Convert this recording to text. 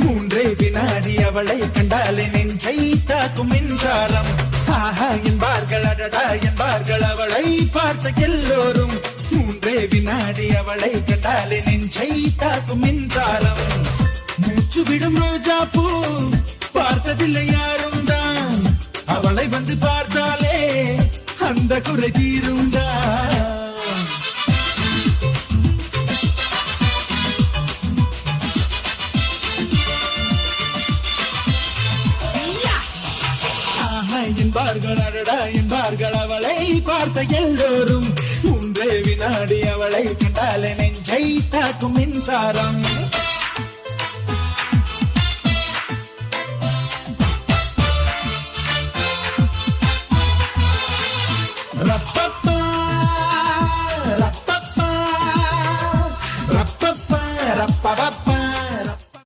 மூன்றே வினாடி அவளை கண்டாலே நெஞ்சை தாக்கும் மின்சாரம். ஆஹா என்பார்கள் அடடா என்பார்கள் அவளை பார்த்த எல்லோரும். மூன்றே வினாடி அவளை கண்டாலே நெஞ்சை தாக்கும் மின்சாரம். மூச்சு விடும் ரோஜா பூ பார்த்ததில்லை யாரும் தான். அவளை வந்து பார்த்தாலே அந்த குறை தீரும் தான். என்பார்கள் அடடா என்பார்கள் அவளை பார்த்த எல்லோரும். மூன்றே வினாடி அவளை கண்டாலே நெஞ்சை தாக்கும் மின்சாரம்.